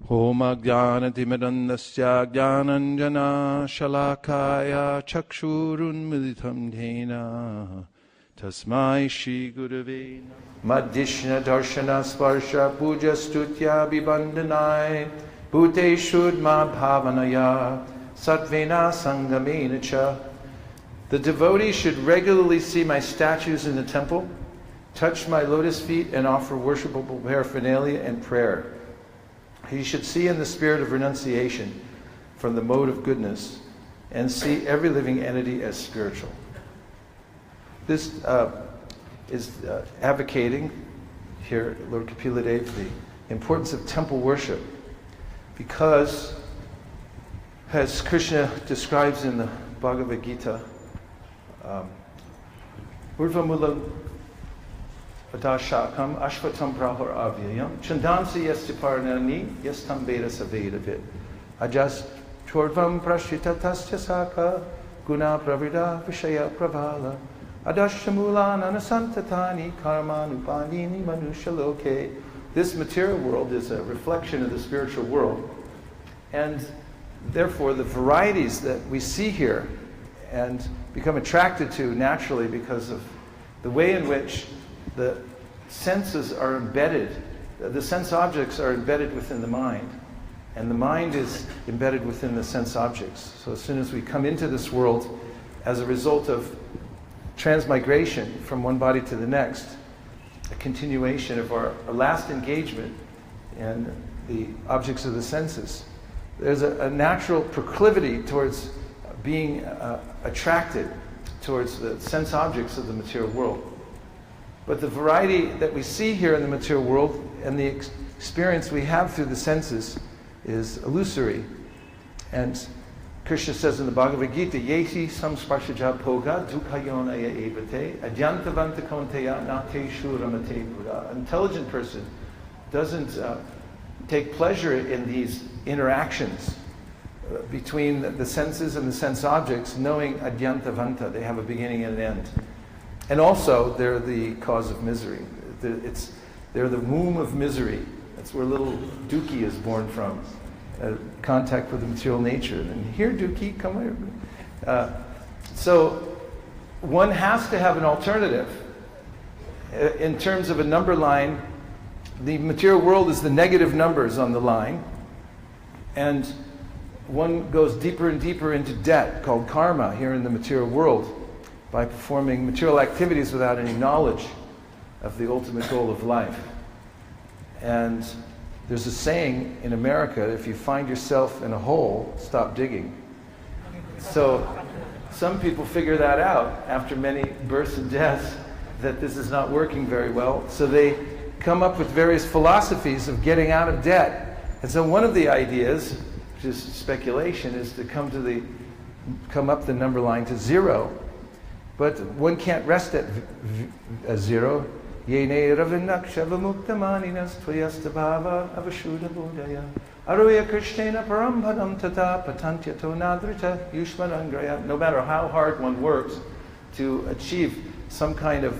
Om Ajnanatimirandasya Jnananjana Shalakaya Chakshurunmilitam Dhena Tasmai Shri Gurave Madhishna Darshana Sparsha Puja Stutya Bibandhanai Bhuteshudma Bhavanaya Satvena Sangamena Cha. The devotee should regularly see my statues in the temple, touch my lotus feet, and offer worshipable paraphernalia and prayer. He should see in the spirit of renunciation from the mode of goodness and see every living entity as spiritual. This is advocating here, Lord Kapila Dev, the importance of temple worship, because as Krishna describes in the Bhagavad Gita, Urvamulam Adashakam Ashvatam Prahar Avyayam Chandansi Yestiparnani Yestam Veda Savedavit Ajas Chorvam Prashita Tasya Saka Guna Pravida Vishaya Pravala Adashamulan Anasantatani Karmanupandini Manushaloke. This material world is a reflection of the spiritual world, and therefore the varieties that we see here and become attracted to naturally because of the way in which the senses are embedded, the sense objects are embedded within the mind, and the mind is embedded within the sense objects. So as soon as we come into this world as a result of transmigration from one body to the next, a continuation of our last engagement in the objects of the senses, there's a natural proclivity towards being attracted towards the sense objects of the material world. But the variety that we see here in the material world and the experience we have through the senses is illusory. And Krishna says in the Bhagavad Gita, Yehi samsparshaja poga dukkayonaya evate adyantavanta konteya nateshu ramate buddha. An intelligent person doesn't take pleasure in these interactions between the senses and the sense objects, knowing adyantavanta, they have a beginning and an end. And also, they're the cause of misery. They're the womb of misery. That's where little Dukhi is born from, contact with the material nature. And here, Dukhi, come here. So, one has to have an alternative. In terms of a number line, the material world is the negative numbers on the line, and one goes deeper and deeper into debt, called karma, here in the material world, by performing material activities without any knowledge of the ultimate goal of life. And there's a saying in America, if you find yourself in a hole, stop digging. So some people figure that out after many births and deaths, that this is not working very well. So they come up with various philosophies of getting out of debt. And so one of the ideas, which is speculation, is to come up the number line to zero. But one can't rest at zero. Yene ravinakshava tvayastabhava avashuddha bodhaya aruya krishnena parampadam tata patantyato nadrita yushmanangraya. No matter how hard one works to achieve some kind of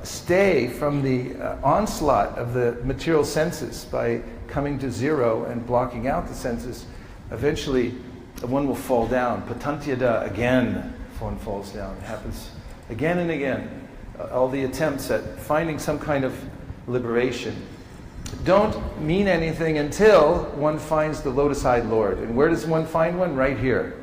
stay from the onslaught of the material senses by coming to zero and blocking out the senses, eventually one will fall down. Patantyada, again. One falls down. It happens again and again. All the attempts at finding some kind of liberation don't mean anything until one finds the lotus-eyed Lord. And where does one find one? Right here.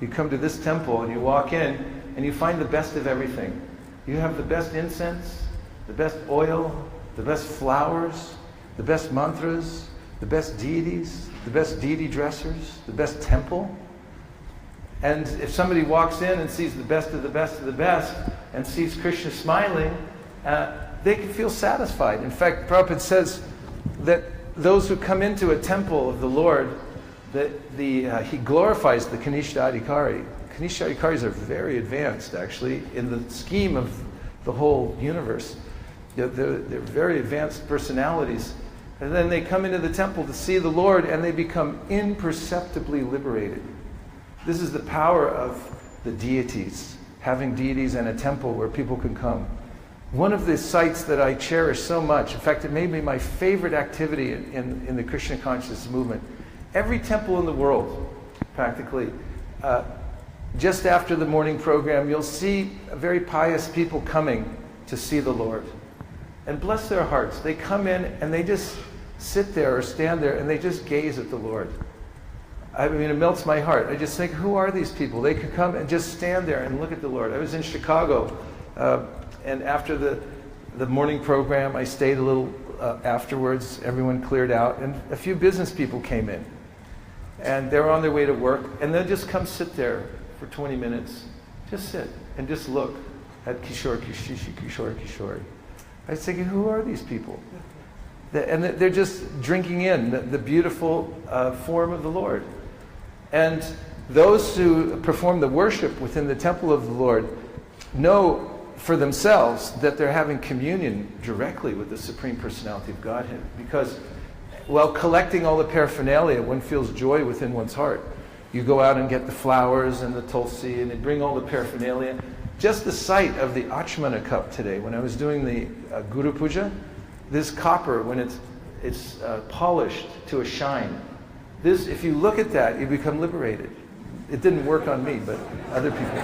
You come to this temple and you walk in and you find the best of everything. You have the best incense, the best oil, the best flowers, the best mantras, the best deities, the best deity dressers, the best temple. And if somebody walks in and sees the best of the best of the best and sees Krishna smiling, they can feel satisfied. In fact, Prabhupada says that those who come into a temple of the Lord, that he glorifies the Kanishta Adhikari. Kanishta Adhikaris are very advanced, actually, in the scheme of the whole universe. They're very advanced personalities. And then they come into the temple to see the Lord and they become imperceptibly liberated. This is the power of the deities, having deities and a temple where people can come. one of the sites that I cherish so much, in fact, it may be my favorite activity in the Krishna consciousness movement. Every temple in the world, practically, just after the morning program, you'll see very pious people coming to see the Lord. And bless their hearts, they come in and they just sit there or stand there and they just gaze at the Lord. I mean, it melts my heart. I just think, who are these people? They could come and just stand there and look at the Lord. I was in Chicago, and after the morning program, I stayed a little afterwards. Everyone cleared out, and a few business people came in. And they were on their way to work, and they'll just come sit there for 20 minutes. Just sit and just look at Kishore, Kishore, Kishore. I was thinking, who are these people? And they're just drinking in the beautiful form of the Lord. And those who perform the worship within the temple of the Lord know for themselves that they're having communion directly with the Supreme Personality of Godhead. Because while collecting all the paraphernalia, one feels joy within one's heart. You go out and get the flowers and the tulsi, and they bring all the paraphernalia. Just the sight of the Achmana cup today, when I was doing the Guru Puja, this copper, when it's polished to a shine, this, if you look at that, you become liberated. It didn't work on me, but other people.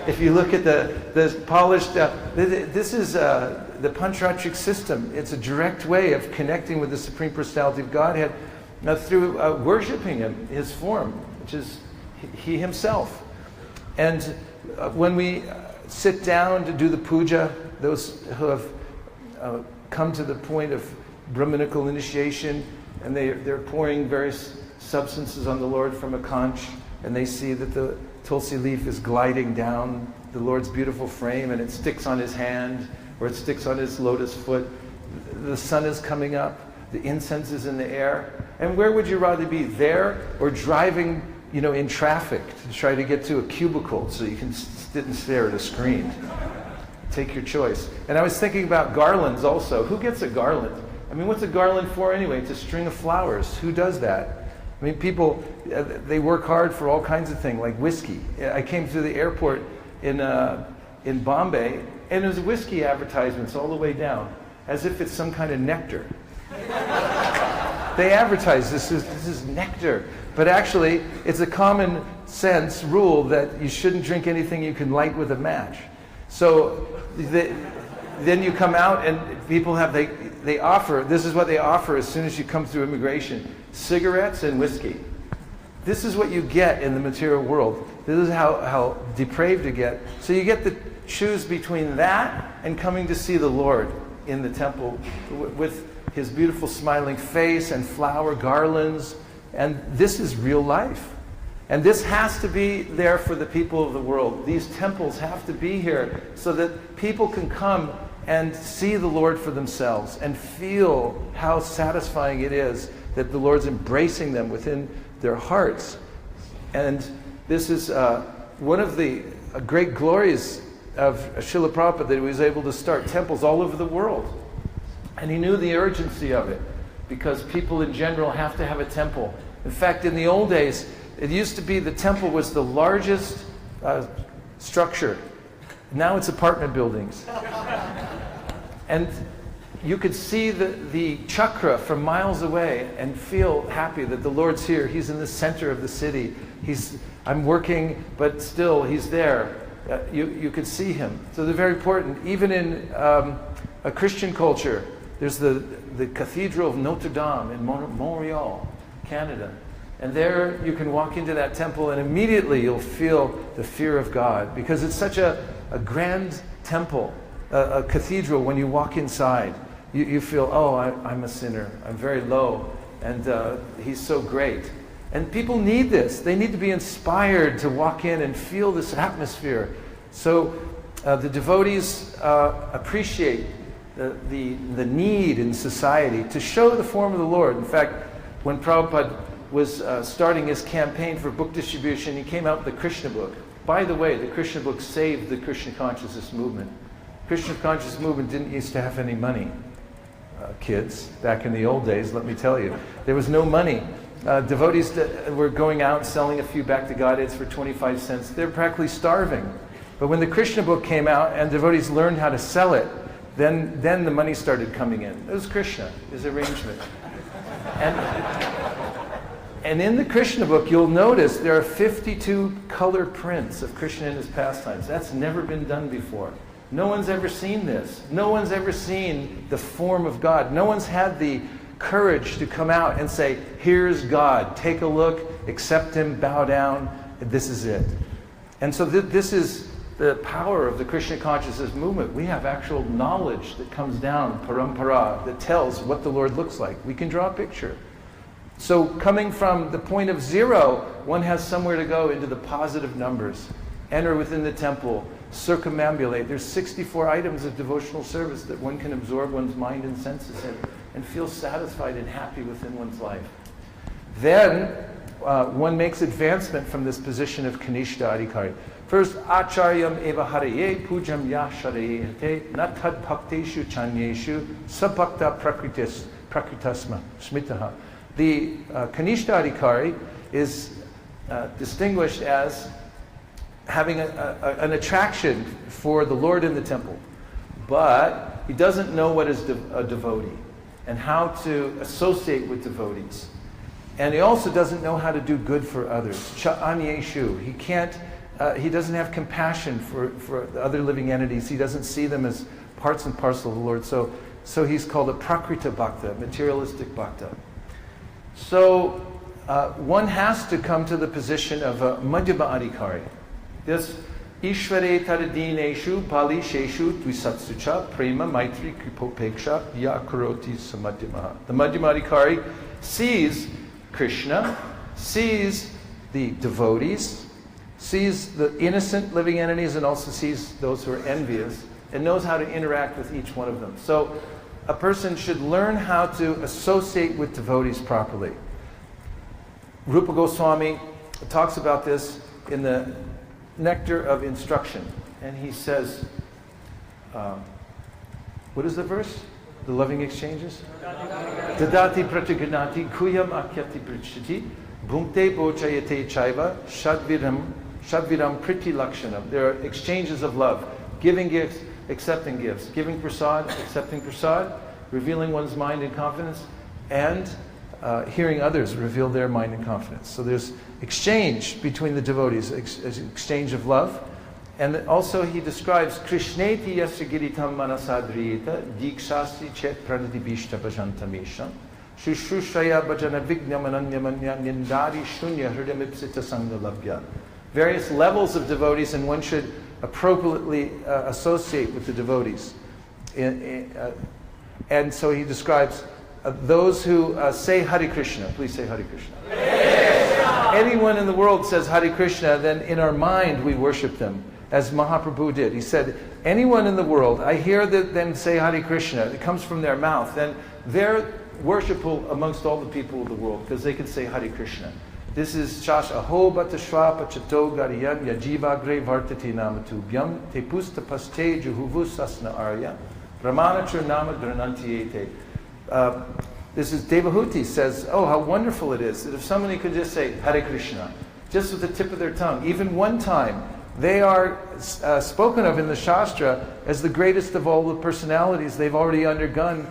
If you look at the polished, this is the Pancharatric system. It's a direct way of connecting with the Supreme Personality of Godhead through worshiping Him, His form, which is He Himself. And when we sit down to do the puja, those who have come to the point of Brahminical initiation, and they're pouring various substances on the Lord from a conch, and they see that the tulsi leaf is gliding down the Lord's beautiful frame, and it sticks on His hand, or it sticks on His lotus foot. The sun is coming up, the incense is in the air. And where would you rather be, there or driving, in traffic to try to get to a cubicle so you can sit and stare at a screen? Take your choice. And I was thinking about garlands also. Who gets a garland? I mean, what's a garland for anyway? It's a string of flowers. Who does that? I mean, people, they work hard for all kinds of things, like whiskey. I came through the airport in Bombay, and there's whiskey advertisements all the way down, as if it's some kind of nectar. They advertise this is nectar, but actually it's a common sense rule that you shouldn't drink anything you can light with a match. So then you come out and people they offer, this is what they offer as soon as you come through immigration: cigarettes and whiskey. This is what you get in the material world. This is how depraved you get. So you get to choose between that and coming to see the Lord in the temple with His beautiful smiling face and flower garlands. And this is real life. And this has to be there for the people of the world. These temples have to be here so that people can come and see the Lord for themselves and feel how satisfying it is that the Lord's embracing them within their hearts. And this is one of the great glories of Srila Prabhupada, that he was able to start temples all over the world. And he knew the urgency of it, because people in general have to have a temple. In fact, in the old days, it used to be the temple was the largest structure. Now it's apartment buildings. And you could see the chakra from miles away and feel happy that the Lord's here. He's in the center of the city. I'm working, but still He's there. You could see Him. So they're very important. Even in a Christian culture, there's the Cathedral of Notre Dame in Montreal, Canada. And there you can walk into that temple and immediately you'll feel the fear of God, because it's such a grand temple, a cathedral. When you walk inside, you feel, oh, I'm a sinner. I'm very low, and He's so great. And people need this. They need to be inspired to walk in and feel this atmosphere. So the devotees appreciate the need in society to show the form of the Lord. In fact, when Prabhupada was starting his campaign for book distribution, he came out with the Krishna book. By the way, the Krishna book saved the Krishna consciousness movement. Krishna consciousness movement didn't used to have any money, kids. Back in the old days, let me tell you, there was no money. Devotees that were going out selling a few back to Godheads for 25 cents. They're practically starving. But when the Krishna book came out and devotees learned how to sell it, then the money started coming in. It was Krishna, his arrangement. And in the Krishna book, you'll notice there are 52 color prints of Krishna and his pastimes. That's never been done before. No one's ever seen this. No one's ever seen the form of God. No one's had the courage to come out and say, here's God. Take a look, accept him, bow down. This is it. And so this is the power of the Krishna consciousness movement. We have actual knowledge that comes down, parampara, that tells what the Lord looks like. We can draw a picture. So coming from the point of 0, one has somewhere to go into the positive numbers. Enter within the temple, circumambulate. There's 64 items of devotional service that one can absorb one's mind and senses in and feel satisfied and happy within one's life. Then one makes advancement from this position of Kanishta Adhikari. First, Acharyam eva haraye pujam ya sharayete natad bhakteshu chanyeshu sabhakta prakritasma smitaha. The Kanishta Adhikari is distinguished as having an attraction for the Lord in the temple. But he doesn't know what is a devotee and how to associate with devotees. And he also doesn't know how to do good for others. Cha anyeshu. He doesn't have compassion for the other living entities. He doesn't see them as parts and parcel of the Lord. So he's called a prakrita bhakta, materialistic bhakta. So one has to come to the position of a madhyama adhikari. This Ishvare taradineshu palisheshu tvisatsucha prema maitri kripopeksha yakaroti samadhyamaha. The madhyama adhikari sees Krishna, sees the devotees, sees the innocent living entities, and also sees those who are envious, and knows how to interact with each one of them. So a person should learn how to associate with devotees properly. Rupa Goswami talks about this in the Nectar of Instruction. And he says, what is the verse? The loving exchanges? Dadati pratiganati kuyam akyati prichiti bhumte bochayate chaiva shadviram priti lakshanam. There are exchanges of love. Giving gifts, accepting gifts. Giving prasad, accepting prasad. Revealing one's mind and confidence. And hearing others reveal their mind and confidence. So there's exchange between the devotees, exchange of love. And also he describes Krishneti yasya giritam manasadriyeta dikshasti chet pranati bhishta bhajantamesha shushrushraya bhajana vignam ananyamanya nindari shunya hridamipsita sangha. Various levels of devotees, and one should appropriately associate with the devotees. And so he describes those who say Hare Krishna. Please say Hare Krishna. Anyone in the world says Hare Krishna, then in our mind we worship them, as Mahaprabhu did. He said, anyone in the world, I hear them say Hare Krishna, it comes from their mouth, then they're worshipful amongst all the people of the world, because they can say Hare Krishna. This is Shash Aho Batashva Pachato Gariyam Yajiva Gre Vartati Namatubhyam Te Pusta Paste Juhuvus Asna Arya Ramanachur Nama Granantiyete. This is Devahuti says, oh, how wonderful it is that if somebody could just say Hare Krishna, just with the tip of their tongue, even one time, they are spoken of in the Shastra as the greatest of all the personalities. They've already undergone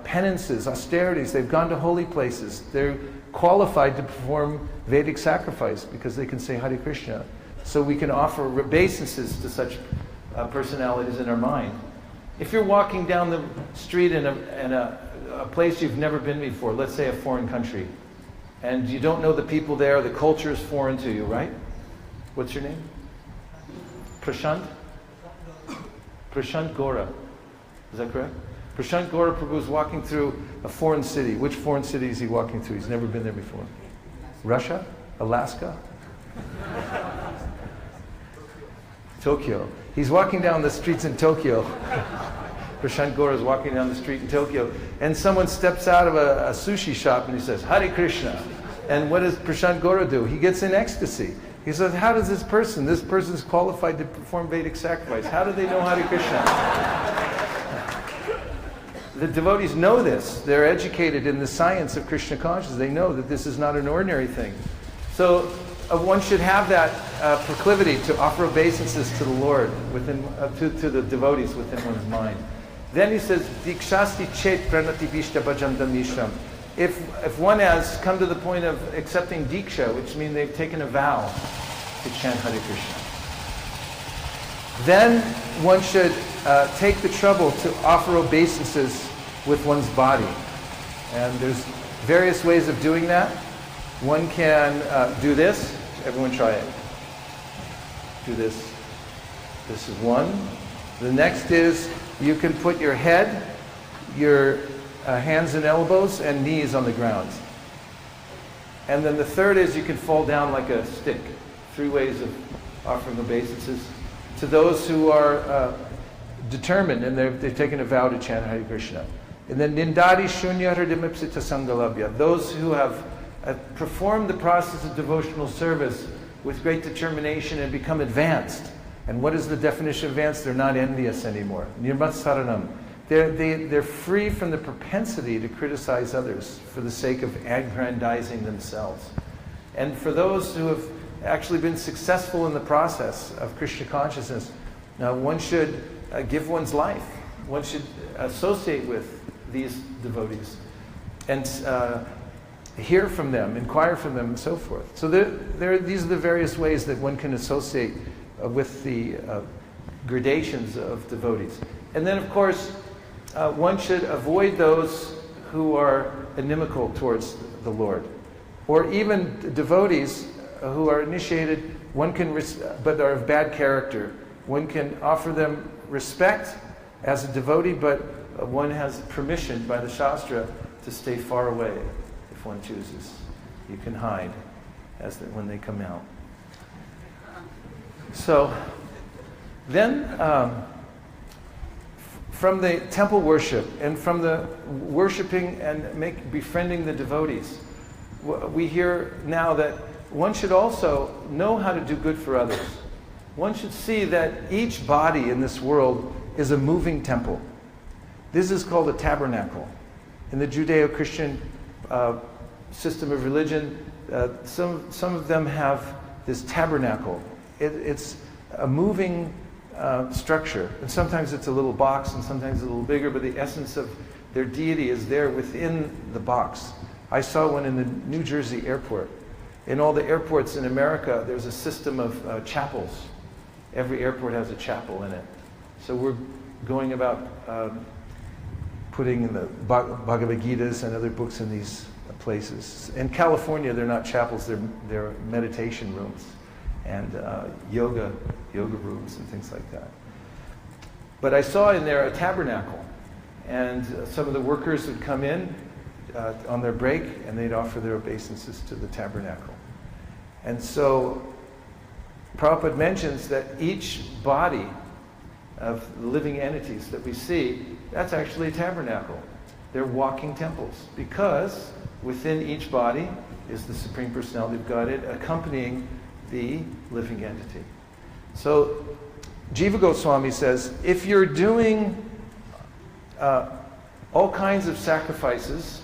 penances, austerities. They've gone to holy places. They're qualified to perform Vedic sacrifice because they can say Hare Krishna. So we can offer obeisances to such personalities in our mind. If you're walking down the street in a place you've never been before, let's say a foreign country, and you don't know the people there, the culture is foreign to you, right? What's your name? Prashant? Prashant Gora. Is that correct? Prashant Gora Prabhu is walking through a foreign city. Which foreign city is he walking through? He's never been there before. Russia? Alaska? Tokyo. He's walking down the streets in Tokyo. Prashant Gora is walking down the street in Tokyo, and someone steps out of a sushi shop and he says, Hare Krishna. And what does Prashant Gora do? He gets in ecstasy. He says, how does this person's qualified to perform Vedic sacrifice. How do they know Hare Krishna? The devotees know this. They're educated in the science of Krishna consciousness. They know that this is not an ordinary thing. So one should have that proclivity to offer obeisances to the Lord, to the devotees within one's mind. Then he says, Dikshasti chet pranati vishta bhajanta mishram. If one has come to the point of accepting diksha, which means they've taken a vow to chant Hare Krishna, then one should take the trouble to offer obeisances with one's body. And there's various ways of doing that. One can do this. Everyone try it. Do this. This is one. The next is you can put your head, your hands and elbows and knees on the ground. And then the third is you can fall down like a stick. 3 ways of offering obeisances to those who are determined and they've taken a vow to chant Hare Krishna. And then Nindari Shunya Hridimipsita Sangalabhya. Those who have performed the process of devotional service with great determination and become advanced. And what is the definition of advanced? They're not envious anymore. Nirmatsaranam. They're free from the propensity to criticize others for the sake of aggrandizing themselves. And for those who have actually been successful in the process of Krishna consciousness, one should give one's life. One should associate with these devotees and hear from them, inquire from them, and so forth. So these are the various ways that one can associate with the gradations of devotees. And then, of course, one should avoid those who are inimical towards the Lord. Or even devotees who are initiated, one can, but are of bad character. One can offer them respect as a devotee, but one has permission by the Shastra to stay far away if one chooses. You can hide when they come out. So then, from the temple worship and from the worshiping and befriending the devotees, we hear now that one should also know how to do good for others. One should see that each body in this world is a moving temple. This is called a tabernacle. In the Judeo-Christian system of religion, some of them have this tabernacle. It's a moving structure. And sometimes it's a little box and sometimes a little bigger, but the essence of their deity is there within the box. I saw one in the New Jersey airport. In all the airports in America, there's a system of chapels. Every airport has a chapel in it. So we're going about putting the Bhagavad Gitas and other books in these places. In California, they're not chapels, they're meditation rooms and yoga rooms and things like that. But I saw in there a tabernacle, and some of the workers would come in on their break and they'd offer their obeisances to the tabernacle. And so Prabhupada mentions that each body of living entities that we see, that's actually a tabernacle. They're walking temples, because within each body is the Supreme Personality of Godhead accompanying the living entity. So Jiva Goswami says, if you're doing all kinds of sacrifices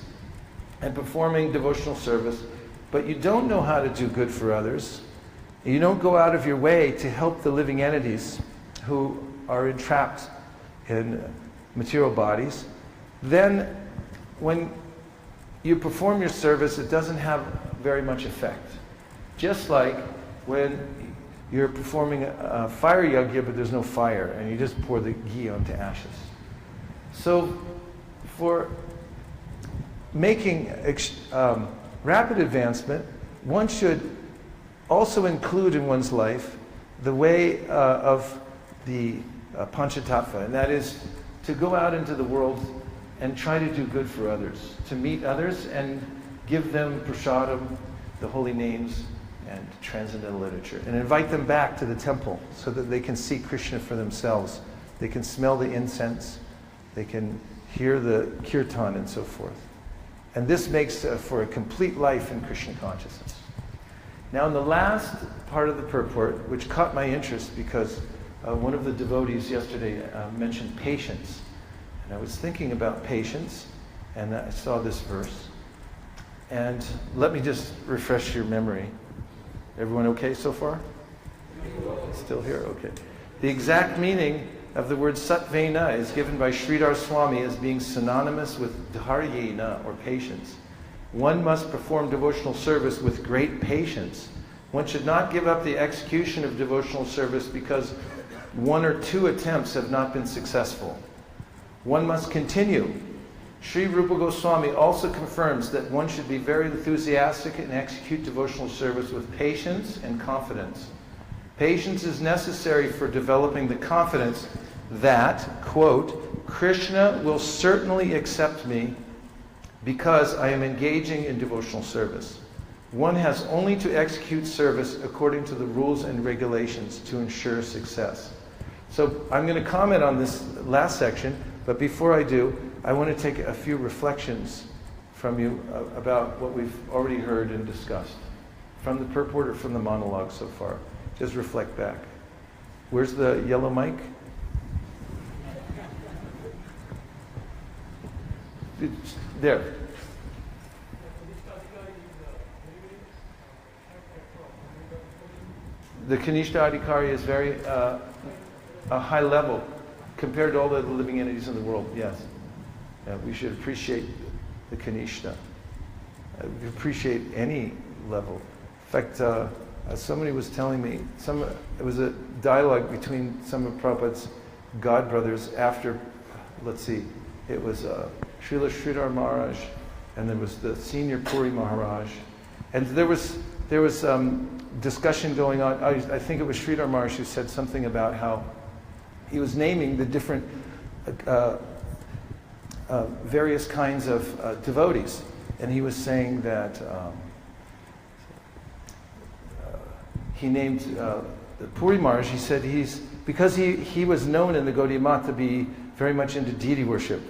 and performing devotional service, but you don't know how to do good for others, you don't go out of your way to help the living entities who are entrapped in material bodies, then when you perform your service, it doesn't have very much effect. Just like when you're performing a fire yajna, but there's no fire, and you just pour the ghee onto ashes. So for making rapid advancement, one should also include in one's life the way of the Panchatattva, and that is to go out into the world and try to do good for others, to meet others and give them prasadam, the holy names, and transcendental literature, and invite them back to the temple so that they can see Krishna for themselves. They can smell the incense, they can hear the kirtan and so forth. And this makes for a complete life in Krishna consciousness. Now in the last part of the purport, which caught my interest because one of the devotees yesterday mentioned patience. And I was thinking about patience, and I saw this verse. And let me just refresh your memory. Everyone okay so far? Still here? Okay. The exact meaning of the word satvena is given by Sridhar Swami as being synonymous with dharyena, or patience. One must perform devotional service with great patience. One should not give up the execution of devotional service because one or two attempts have not been successful. One must continue. Sri Rupa Goswami also confirms that one should be very enthusiastic and execute devotional service with patience and confidence. Patience is necessary for developing the confidence that, quote, Krishna will certainly accept me because I am engaging in devotional service. One has only to execute service according to the rules and regulations to ensure success. So I'm going to comment on this last section, but before I do, I want to take a few reflections from you about what we've already heard and discussed. From the purport or from the monologue so far. Just reflect back. Where's the yellow mic? It's there. The Kanishta Adhikari is very a high level compared to all the living entities in the world. Yes, we should appreciate the Kanishta. We appreciate any level. In fact, somebody was telling me it was a dialogue between some of Prabhupada's God brothers after. Let's see, it was Srila Sridhar Maharaj, and there was the senior Puri Maharaj, and there was discussion going on. I think it was Sridhar Maharaj who said something about how he was naming the different various kinds of devotees, and he was saying that he named the Puri Maharaj. He said because he was known in the Gaudiya Math to be very much into deity worship,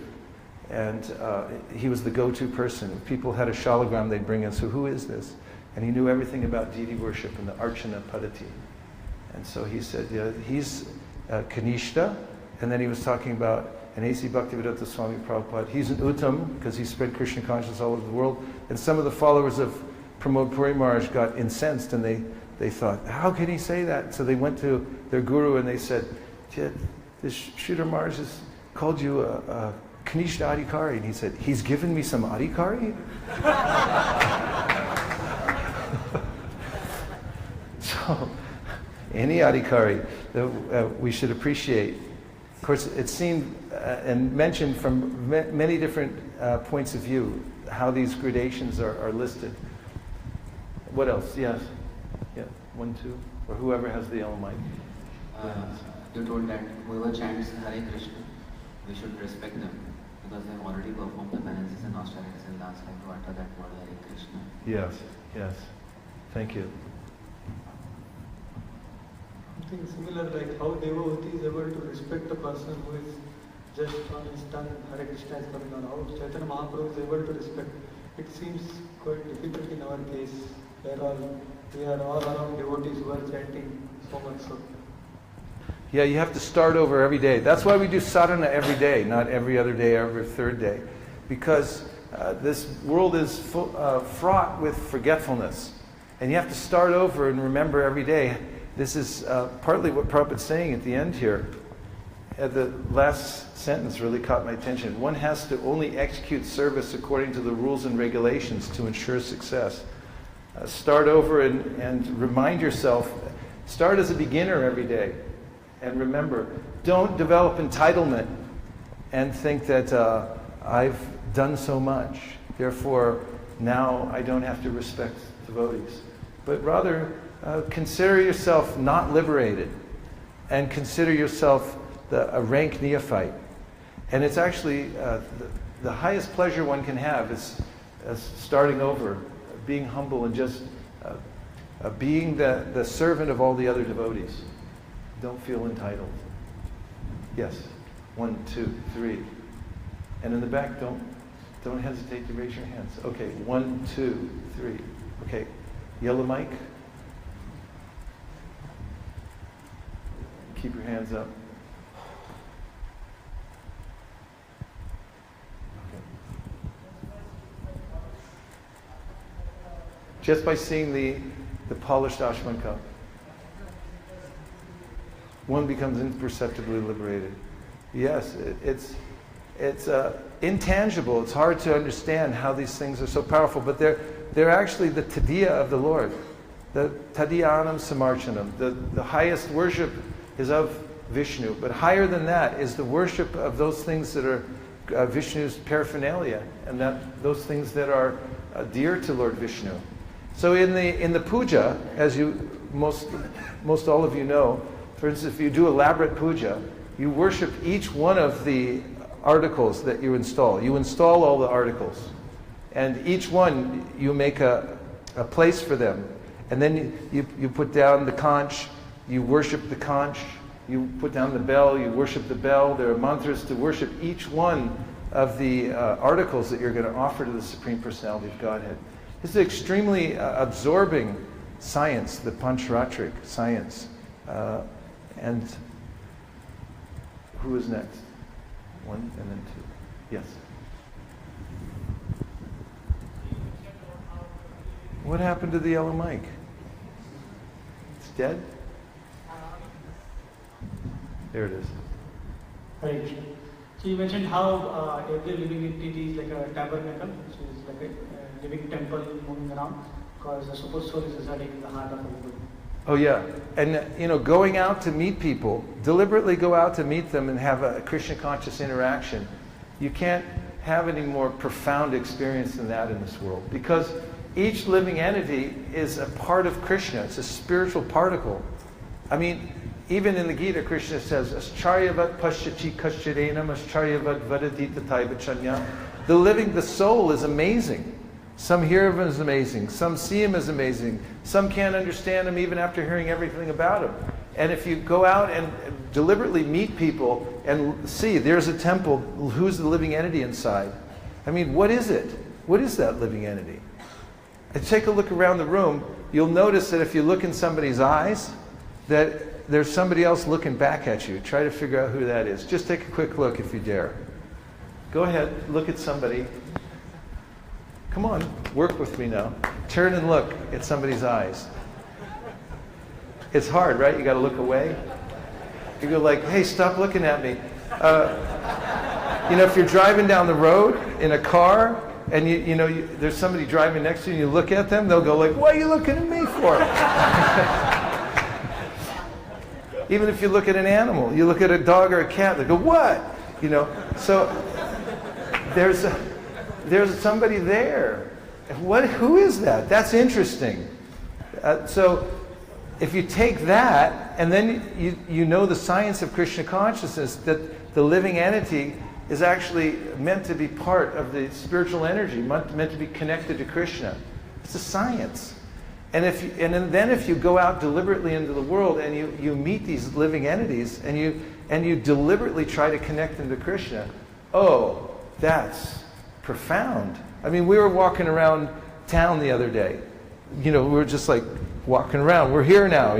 and he was the go-to person. If people had a shalagram, they'd bring in, so who is this? And he knew everything about deity worship and the Archana Padati. And so he said, yeah, he's Kanishta, and then he was talking about an A.C. Bhaktivedanta Swami Prabhupada. He's an Uttam, because he spread Krishna consciousness all over the world. And some of the followers of Pramod Puri Maharaj got incensed, and they thought, how can he say that? So they went to their guru and they said, this Sridhar Maharaj has called you a Kanishta Adhikari. And he said, he's given me some Adhikari? So, any Adhikari we should appreciate. Of course, it's seen and mentioned from many different points of view how these gradations are listed. What else? Yes. Yeah. 1, 2, or whoever has the yellow mic. You told that whoever chants Hare Krishna, we should respect them because they've already performed the penances and austerities in last life to utter that word Hare Krishna. Yes. Yes. Thank you. Something similar, like how devotee is able to respect a person who is just on his tongue, Hare Krishna is coming on. How Chaitanya Mahaprabhu is able to respect. It seems quite difficult in our case, where we are all around devotees who are chanting so much so. Yeah, you have to start over every day. That's why we do sadhana every day, not every other day, every third day. Because this world is fraught with forgetfulness. And you have to start over and remember every day. This is partly what Prabhupada's saying at the end here. The last sentence really caught my attention. One has to only execute service according to the rules and regulations to ensure success. Start over and remind yourself. Start as a beginner every day. And remember, don't develop entitlement and think that I've done so much, therefore now I don't have to respect devotees. But rather, consider yourself not liberated and consider yourself a rank neophyte. And it's actually the highest pleasure one can have is starting over, being humble and just being the servant of all the other devotees. Don't feel entitled. Yes. 1, 2, 3. And in the back, don't hesitate to raise your hands. Okay, 1, 2, 3. Okay. Yellow mic. Keep your hands up. Okay. Just by seeing the polished Ashman cup. One becomes imperceptibly liberated. Yes, it's intangible. It's hard to understand how these things are so powerful, but they're actually the tadiya of the Lord. The tadiyanam samarchanam. The highest worship is of Vishnu, but higher than that is the worship of those things that are Vishnu's paraphernalia, and those things that are dear to Lord Vishnu. So in the puja, as you most all of you know, for instance, if you do elaborate puja, you worship each one of the articles that you install. You install all the articles, and each one you make a place for them, and then you put down the conch, you worship the conch. You put down the bell, you worship the bell. There are mantras to worship each one of the articles that you're going to offer to the Supreme Personality of Godhead. It's an extremely absorbing science, the Pancharatric science. And who is next? One and then two. Yes. What happened to the yellow mic? It's dead? There it is. Right. So you mentioned how every living entity is like a tabernacle, which is like a living temple moving around, because the super soul is residing in the heart of everybody. Oh yeah, and going out to meet people, deliberately go out to meet them and have a Krishna conscious interaction. You can't have any more profound experience than that in this world, because each living entity is a part of Krishna. It's a spiritual particle. I mean, even in the Gita, Krishna says, "Ascharyavat pasyachi kashyarenam ascharyavat vadati tathaiva chanya." The soul is amazing. Some hear of him as amazing. Some see him as amazing. Some can't understand him even after hearing everything about him. And if you go out and deliberately meet people and see, there's a temple, who's the living entity inside? I mean, what is it? What is that living entity? And take a look around the room. You'll notice that if you look in somebody's eyes, that there's somebody else looking back at you. Try to figure out who that is. Just take a quick look if you dare. Go ahead, look at somebody. Come on, work with me now. Turn and look at somebody's eyes. It's hard, right? You got to look away. You go like, "Hey, stop looking at me." If you're driving down the road in a car and there's somebody driving next to you and you look at them, they'll go like, "What are you looking at me for?" Even if you look at an animal, you look at a dog or a cat, they go, "What?" So there's somebody there. Who is that? That's interesting. So if you take that, and then you know the science of Krishna consciousness, that the living entity is actually meant to be part of the spiritual energy, meant to be connected to Krishna. It's a science. And then if you go out deliberately into the world and you meet these living entities and you deliberately try to connect them to Krishna, oh, that's profound. I mean, we were walking around town the other day. We were just like walking around. We're here now,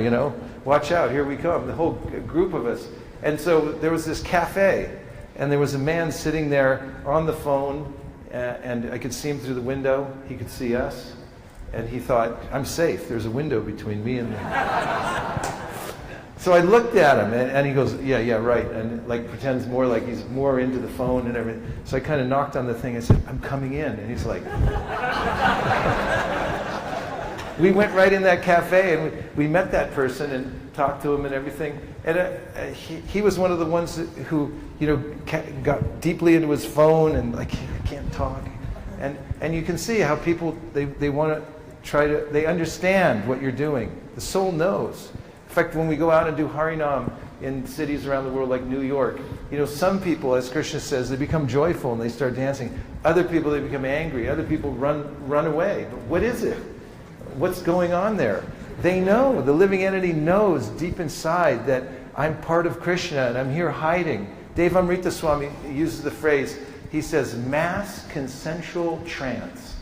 Watch out, here we come, the whole group of us. And so there was this cafe, and there was a man sitting there on the phone, and I could see him through the window. He could see us. And he thought, "I'm safe. There's a window between me and them." So I looked at him, and he goes, yeah, right. And pretends more like he's more into the phone and everything. So I kind of knocked on the thing. I said, "I'm coming in." And he's like... We went right in that cafe, and we met that person and talked to him and everything. And he was one of the ones who, got deeply into his phone and I can't talk. And you can see how people, they want to they understand what you're doing. The soul knows. In fact, when we go out and do Harinam in cities around the world like New York, some people, as Krishna says, they become joyful and they start dancing. Other people, they become angry. Other people run away. But what is it? What's going on there? They know. The living entity knows deep inside that I'm part of Krishna and I'm here hiding. Devamrita Swami uses the phrase, he says, mass consensual trance.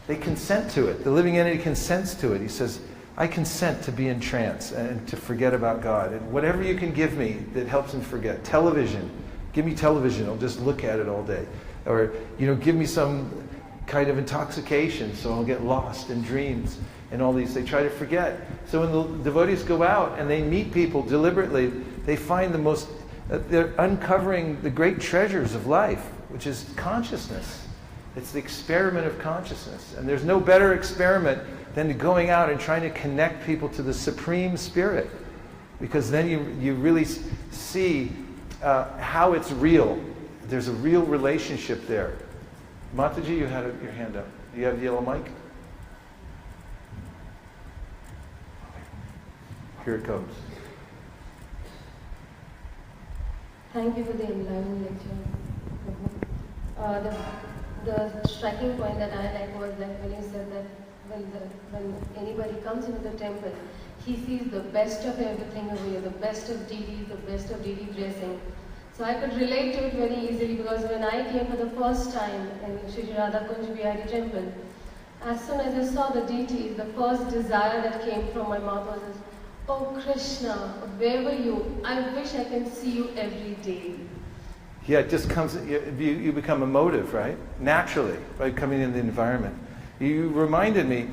They consent to it. The living entity consents to it. He says, I consent to be in trance and to forget about God. And whatever you can give me that helps him forget. Television. Give me television. I'll just look at it all day. Or, give me some kind of intoxication, so I'll get lost in dreams and all these. They try to forget. So when the devotees go out and they meet people deliberately, they find they're uncovering the great treasures of life, which is consciousness. It's the experiment of consciousness. And there's no better experiment than going out and trying to connect people to the Supreme Spirit. Because then you really see how it's real. There's a real relationship there. Mataji, you had your hand up. Do you have the yellow mic? Here it comes. Thank you for the enlightening lecture. The striking point that I like was that when you said that when anybody comes into the temple, he sees the best of everything over here, the best of deities, the best of deity dressing. So I could relate to it very easily, because when I came for the first time in Shri Radha Kunj Bihari temple, as soon as I saw the deities, the first desire that came from my mouth was this, "Oh Krishna, where were you? I wish I can see you every day." Yeah, it just comes, you become emotive, right? Naturally, by coming in the environment. You reminded me,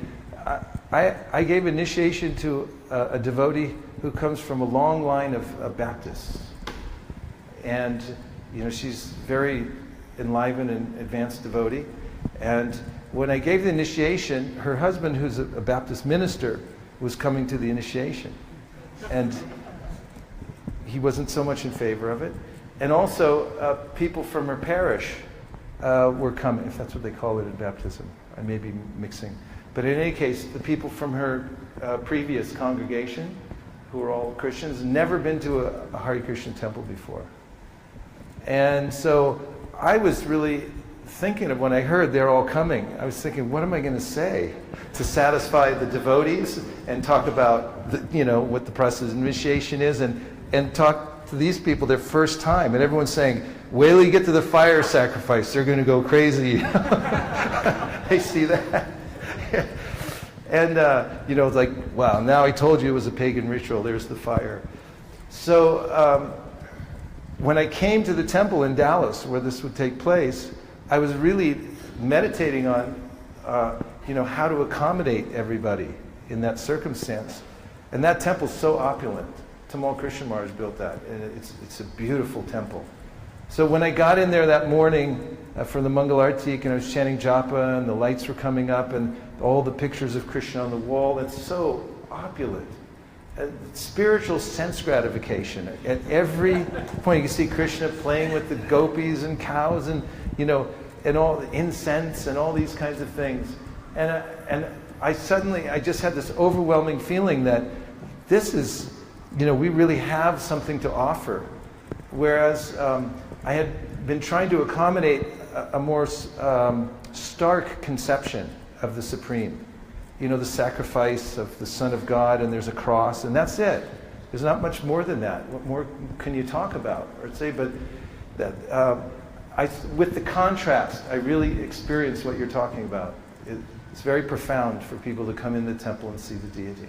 I gave initiation to a devotee who comes from a long line of Baptists. And, she's very enlivened and advanced devotee. And when I gave the initiation, her husband, who's a Baptist minister, was coming to the initiation. And he wasn't so much in favor of it. And also, people from her parish were coming, if that's what they call it in baptism. I may be mixing. But in any case, the people from her previous congregation, who were all Christians, never been to a Hare Krishna temple before. And so I was really thinking of, when I heard they're all coming, I was thinking, what am I going to say to satisfy the devotees and talk about what the process of initiation is, and talk to these people their first time, and everyone's saying, wait till you get to the fire sacrifice, they're going to go crazy. They see that. And it's like, wow, now I told you it was a pagan ritual, there's the fire. So when I came to the temple in Dallas where this would take place, I was really meditating on how to accommodate everybody in that circumstance. And that temple's so opulent. Tamal Krishna Maharaj built that, and it's a beautiful temple. So when I got in there that morning for the Mangal Artik, and I was chanting japa, and the lights were coming up, and all the pictures of Krishna on the wall, it's so opulent. Spiritual sense gratification. At every point, you can see Krishna playing with the gopis and cows, and and all the incense and all these kinds of things. And I just had this overwhelming feeling that this is, we really have something to offer. Whereas I had been trying to accommodate a more stark conception of the Supreme. The sacrifice of the Son of God, and there's a cross, and that's it. There's not much more than that. What more can you talk about or say? But that, with the contrast, I really experienced what you're talking about. It's very profound for people to come in the temple and see the deity.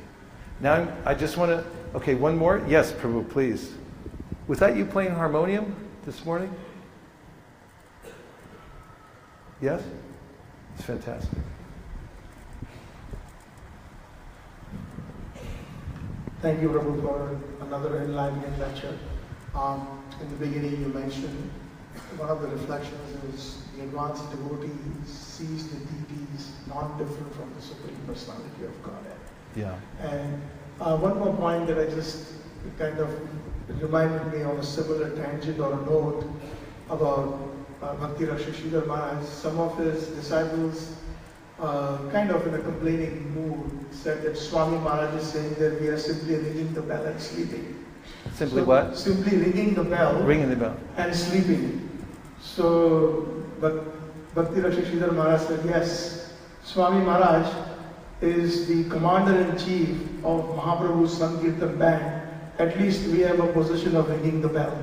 Now, I just want to, okay, one more? Yes, Prabhu, please. Was that you playing harmonium this morning? Yes? It's fantastic. Thank you, Prabhu, for another enlightening lecture. In the beginning, you mentioned one of the reflections is the advanced devotee sees the deities not different from the Supreme Personality of Godhead. Yeah. And one more point that I just kind of reminded me on a similar tangent or a note about Bhakti Raksha Sridhar Maharaj. Some of his disciples, kind of in a complaining mood, said that Swami Maharaj is saying that we are simply ringing the bell and sleeping. Simply what? Simply ringing the bell. Ringing the bell. And sleeping. So, but Bhakti Raksha Sridhar Maharaj said, yes, Swami Maharaj is the commander-in-chief of Mahaprabhu's Sankirtan band. At least we have a position of ringing the bell.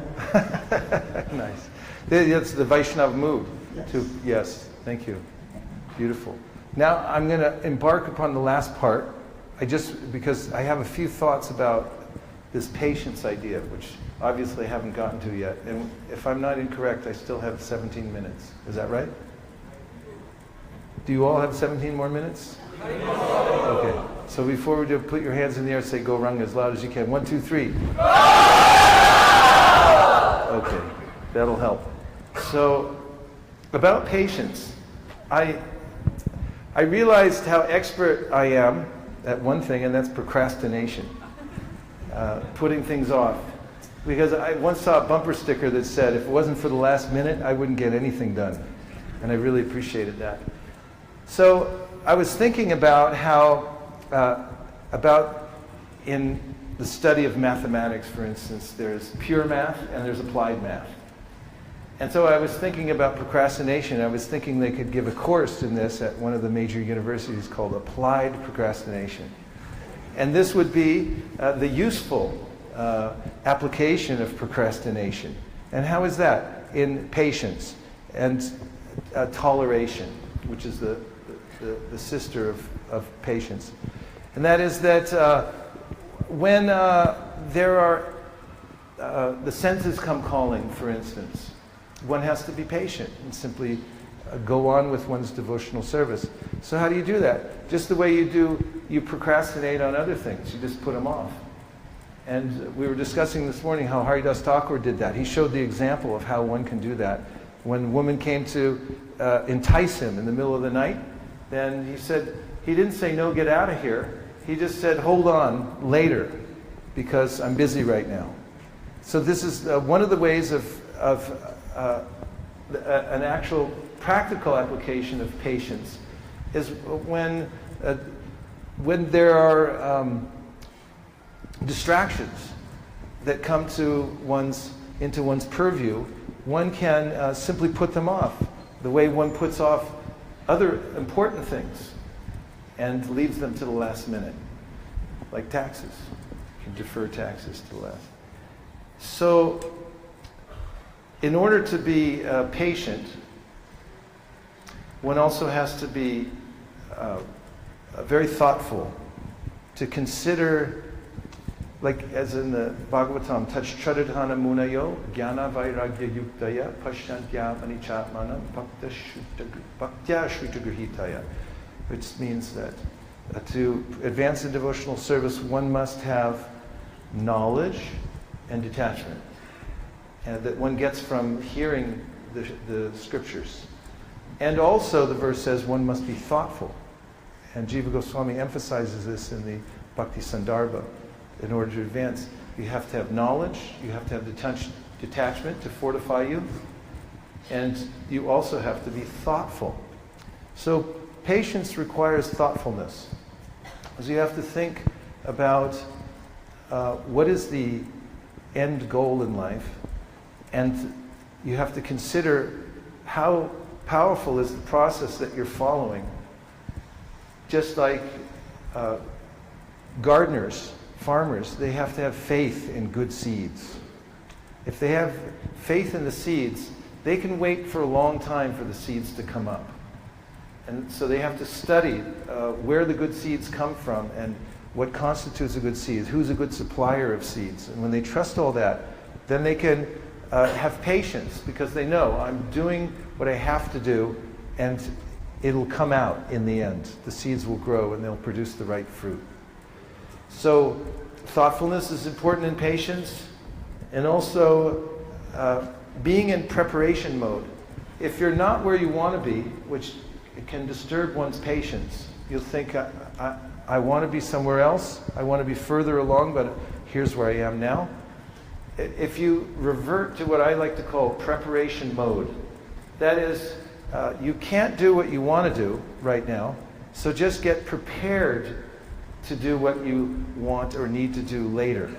Nice. That's the Vaishnava mood. Yes. Yes, thank you. Beautiful. Now I'm going to embark upon the last part. Because I have a few thoughts about this patience idea, which obviously I haven't gotten to yet. And if I'm not incorrect, I still have 17 minutes. Is that right? Do you all have 17 more minutes? Okay. So before we do, put your hands in the air and say Gauranga as loud as you can. 1, 2, 3. Okay. That'll help. So, about patience. I realized how expert I am at one thing, and that's procrastination. Putting things off. Because I once saw a bumper sticker that said, if it wasn't for the last minute, I wouldn't get anything done. And I really appreciated that. So I was thinking about how, in the study of mathematics, for instance, there's pure math and there's applied math. And so I was thinking about procrastination. I was thinking they could give a course in this at one of the major universities called Applied Procrastination. And this would be the useful application of procrastination. And how is that? In patience and toleration, which is the sister of patience. And that is that when there are the senses come calling, for instance, one has to be patient and simply go on with one's devotional service. So how do you do that? Just the way you procrastinate on other things. You just put them off. And we were discussing this morning how Haridas Thakur did that. He showed the example of how one can do that. When a woman came to entice him in the middle of the night, then he didn't say, no, get out of here. He just said, hold on, later, because I'm busy right now. So this is one of the ways of an actual practical application of patience is when there are distractions that come into one's purview, one can simply put them off, the way one puts off other important things and leaves them to the last minute, like taxes. You can defer taxes to the last. So, in order to be patient, one also has to be very thoughtful, to consider, like as in the Bhagavatam, Tachcharadhana munayo jnana vairagya yuktaya pashyantya manichatmanam bhaktya shrutagrahitaya, which means that to advance in devotional service, one must have knowledge and detachment, and that one gets from hearing the scriptures. And also, the verse says, one must be thoughtful. And Jiva Goswami emphasizes this in the Bhakti Sandarbha. In order to advance, you have to have knowledge, you have to have detachment to fortify you, and you also have to be thoughtful. So patience requires thoughtfulness. Because you have to think about what is the end goal in life, and you have to consider how powerful is the process that you're following. Just like gardeners, farmers, they have to have faith in good seeds. If they have faith in the seeds, they can wait for a long time for the seeds to come up. And so they have to study where the good seeds come from and what constitutes a good seed, who's a good supplier of seeds. And when they trust all that, then they can have patience, because they know, I'm doing what I have to do, and it'll come out in the end. The seeds will grow and they'll produce the right fruit. So thoughtfulness is important in patience, and also being in preparation mode. If you're not where you want to be, which it can disturb one's patience, you'll think, I want to be somewhere else, I want to be further along, but here's where I am now. If you revert to what I like to call preparation mode, that is, you can't do what you want to do right now, so just get prepared to do what you want or need to do later.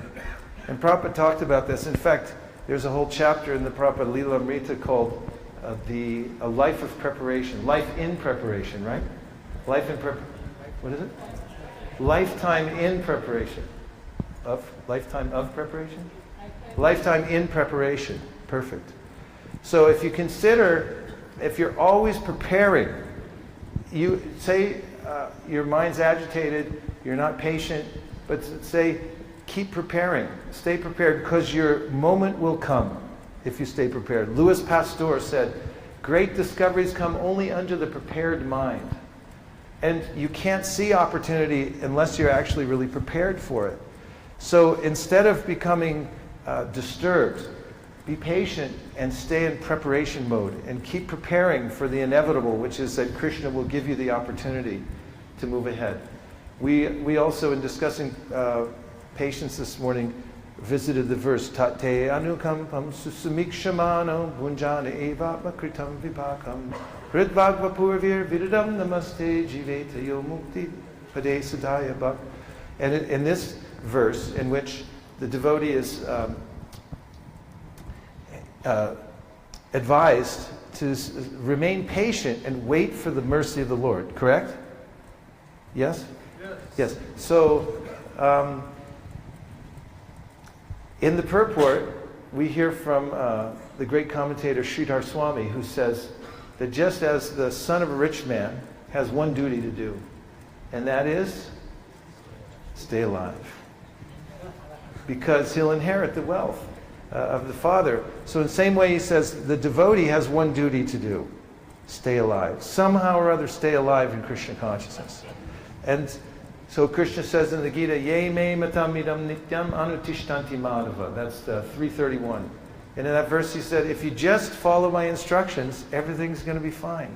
And Prabhupada talked about this. In fact, there's a whole chapter in the Prabhupada Lila Amrita called a life of preparation, life in preparation, right? Life in what is it? Lifetime in preparation. Lifetime of preparation? Lifetime in preparation. Perfect. So if you consider, if you're always preparing, you say your mind's agitated, you're not patient, but say, keep preparing, stay prepared, because your moment will come if you stay prepared. Louis Pasteur said, Great discoveries come only under the prepared mind. And you can't see opportunity unless you're actually really prepared for it. So instead of becoming disturbed, be patient and stay in preparation mode and keep preparing for the inevitable, which is that Krishna will give you the opportunity to move ahead. We also, in discussing patience this morning, visited the verse Tate anukampam susamikshamano bunjana evatma kritam vipakam hridvagva purvir vidadam namaste jiveta yo mukti pade sadaya bhak. And in this verse, in which the devotee is advised to remain patient and wait for the mercy of the Lord, correct? Yes? Yes. So, in the purport, we hear from the great commentator Sridhar Swami, who says that just as the son of a rich man has one duty to do, and that is stay alive, because he'll inherit the wealth of the Father. So in the same way, he says the devotee has one duty to do: stay alive. Somehow or other, stay alive in Krishna consciousness. And so Krishna says in the Gita, Ye me matamidam nityam anutishtanti madhava. That's 331. And in that verse he said, if you just follow my instructions, everything's going to be fine.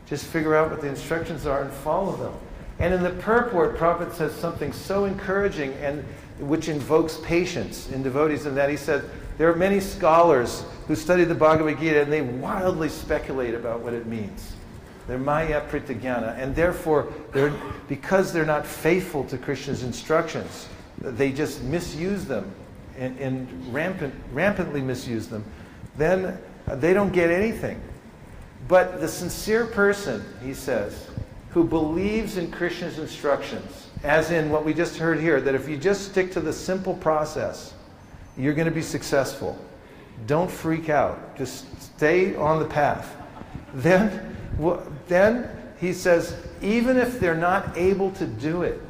Just figure out what the instructions are and follow them. And in the purport, Prabhupada says something so encouraging and which invokes patience in devotees, in that he said, there are many scholars who study the Bhagavad Gita and they wildly speculate about what it means. They're maya pritagyana, and therefore, because they're not faithful to Krishna's instructions, they just misuse them and rampantly misuse them, then they don't get anything. But the sincere person, he says, who believes in Krishna's instructions, as in what we just heard here, that if you just stick to the simple process, you're going to be successful. Don't freak out. Just stay on the path. Then he says, even if they're not able to do it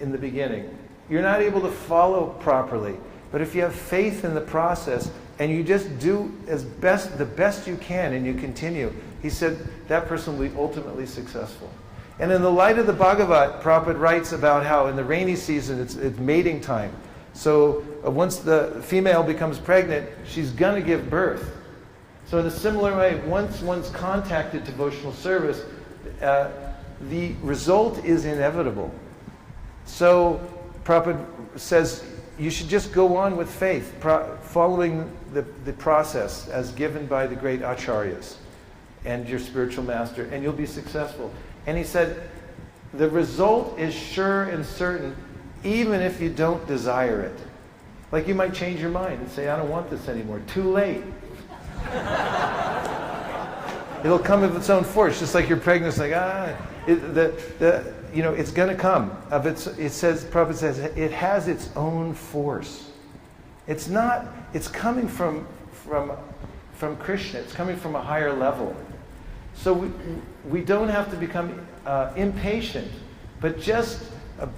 in the beginning, you're not able to follow properly, but if you have faith in the process and you just do the best you can and you continue, he said that person will be ultimately successful. And in the light of the Bhagavat, Prabhupada writes about how in the rainy season it's mating time. So once the female becomes pregnant, she's going to give birth. So in a similar way, once one's contacted devotional service, the result is inevitable. So Prabhupada says you should just go on with faith, following the process as given by the great acharyas and your spiritual master, and you'll be successful. And he said, the result is sure and certain, even if you don't desire it. Like you might change your mind and say, I don't want this anymore. Too late. It'll come of its own force, just like you're pregnant. It's like, it's going to come. It says, Prabhupada says, it has its own force. It's coming from Krishna. It's coming from a higher level. So we don't have to become impatient, but just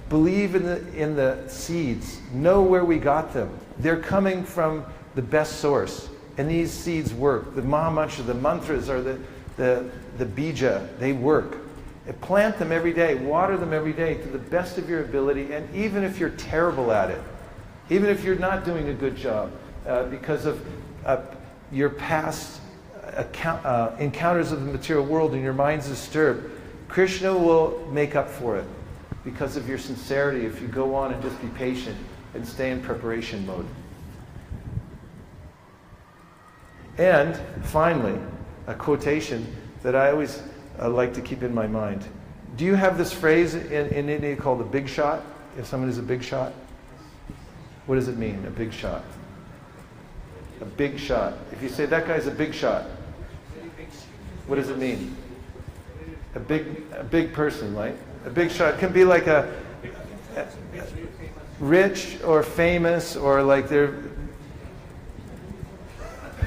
believe in the seeds. Know where we got them. They're coming from the best source. And these seeds work. The Mahamantra, the mantras are the bija. They work. Plant them every day. Water them every day to the best of your ability. And even if you're terrible at it, even if you're not doing a good job because of your past encounters of the material world and your mind's disturbed, Krishna will make up for it because of your sincerity if you go on and just be patient and stay in preparation mode. And finally, a quotation that I always like to keep in my mind. Do you have this phrase in India called a big shot? If someone is a big shot? What does it mean, a big shot? A big shot. If you say that guy's a big shot, what does it mean? A big person, right? A big shot can be like a rich or famous, or like they're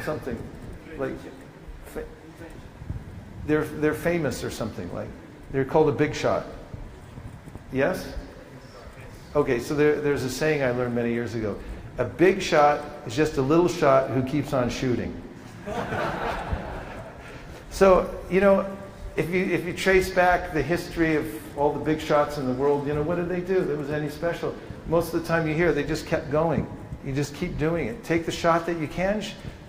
something like they're famous or something, like they're called a big shot. Yes? Okay, so there's a saying I learned many years ago. A big shot is just a little shot who keeps on shooting. So, if you trace back the history of all the big shots in the world, what did they do that was any special? Most of the time you hear they just kept going. You just keep doing it. Take the shot that you can.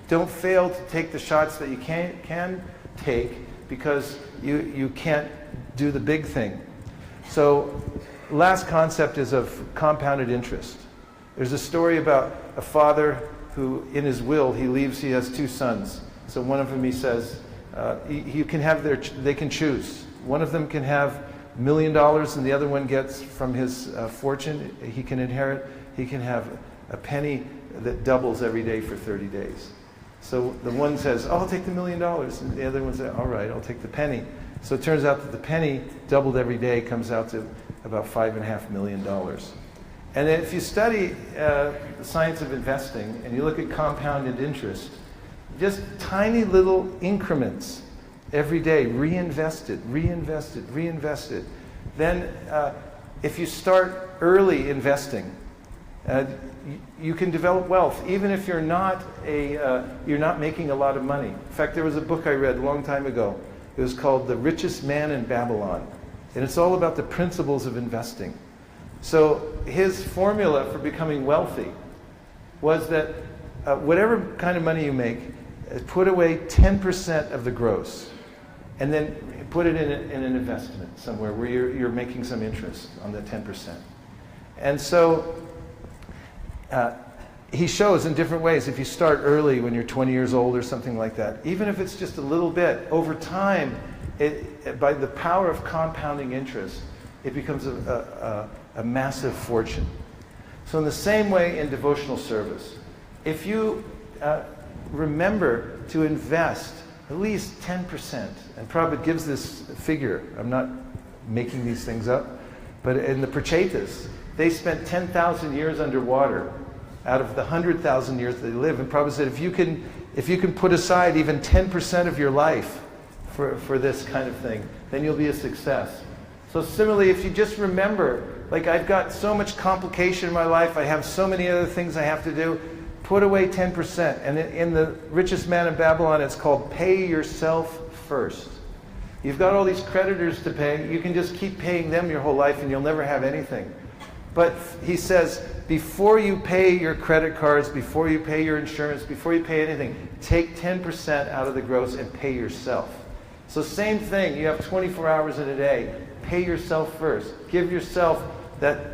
Don't fail to take the shots that you can take, because you can't do the big thing. So, last concept is of compounded interest. There's a story about a father who, in his will, he has 2 sons. So one of them, he says, they can choose. One of them can have $1 million, and the other one gets from his fortune, he can inherit, he can have a penny that doubles every day for 30 days. So the one says, I'll take the $1 million, and the other one says, all right, I'll take the penny. So it turns out that the penny doubled every day comes out to about $5.5 million. And if you study the science of investing and you look at compounded interest, just tiny little increments every day, reinvested. Then if you start early investing, you can develop wealth, even if you're not making a lot of money. In fact, there was a book I read a long time ago. It was called The Richest Man in Babylon. And it's all about the principles of investing. So his formula for becoming wealthy was that whatever kind of money you make, put away 10% of the gross, and then put it in an investment somewhere where you're making some interest on the 10%. And so he shows in different ways, if you start early when you're 20 years old or something like that, even if it's just a little bit, over time, by the power of compounding interest, it becomes a massive fortune. So in the same way in devotional service, if you remember to invest at least 10%, and Prabhupada gives this figure, I'm not making these things up, but in the Prachetas, they spent 10,000 years underwater out of the 100,000 years they live. And Prabhupada said, if you can put aside even 10% of your life for this kind of thing, then you'll be a success. So similarly, if you just remember, like, I've got so much complication in my life, I have so many other things I have to do, put away 10%. And in The Richest Man in Babylon, it's called pay yourself first. You've got all these creditors to pay. You can just keep paying them your whole life and you'll never have anything. But he says, before you pay your credit cards, before you pay your insurance, before you pay anything, take 10% out of the gross and pay yourself. So same thing, you have 24 hours in a day. Pay yourself first. Give yourself that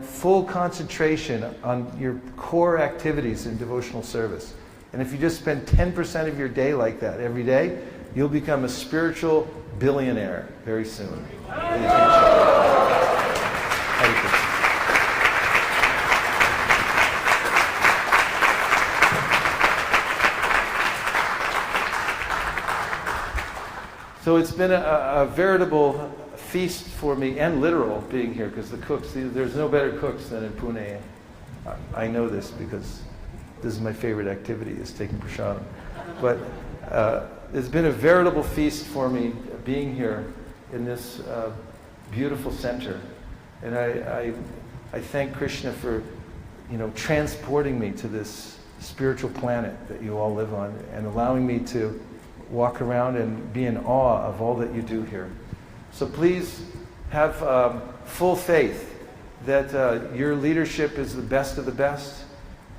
full concentration on your core activities in devotional service. And if you just spend 10% of your day like that every day, you'll become a spiritual billionaire very soon. Hare Krishna. So it's been a veritable feast for me, and literal, being here, because the cooks, there's no better cooks than in Pune. I know this because this is my favorite activity, is taking prasadam. But it's been a veritable feast for me being here in this beautiful center. And I thank Krishna for transporting me to this spiritual planet that you all live on, and allowing me to walk around and be in awe of all that you do here. So please have full faith that your leadership is the best of the best,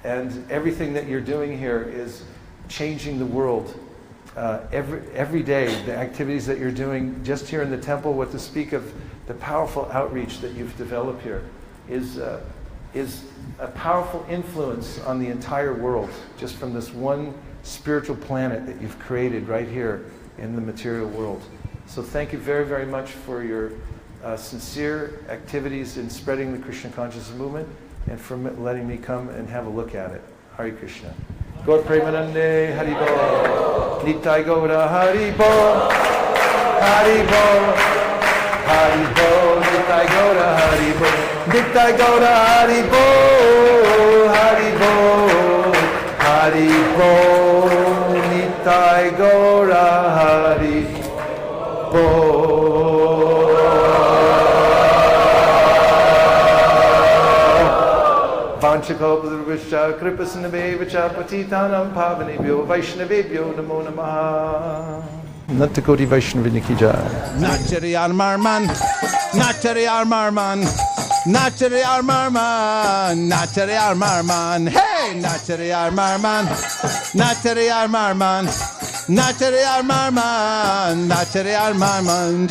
and everything that you're doing here is changing the world. Every day, the activities that you're doing just here in the temple, what to speak of the powerful outreach that you've developed here, is a powerful influence on the entire world, just from this one spiritual planet that you've created right here in the material world. So thank you very, very much for your sincere activities in spreading the Krishna consciousness movement, and for letting me come and have a look at it. Hare Krishna. Gaur Premanande Hari Bol. Nitai Gaura Hari Bol. Hari Bol. Hari Bol. Nitai Gaura Hari Bol. Nitai Gaura Hari Bol. Hari Bol. Hari Bol. Nitai Gaura Hari Bol. Vanchakopadurvishya Kripasinabhevacha Patitanam Pavanebhyo Vaishnavebhyo Namo Namaha. Nattakoti Vaishnavini ki jai. Nachari Armarman, Nachari Armarman, Nachari Armarman, Nachari Armarman, hey, Nachari Armarman, Nachari Armarman, Nachari Armarman, Nachari Armarman.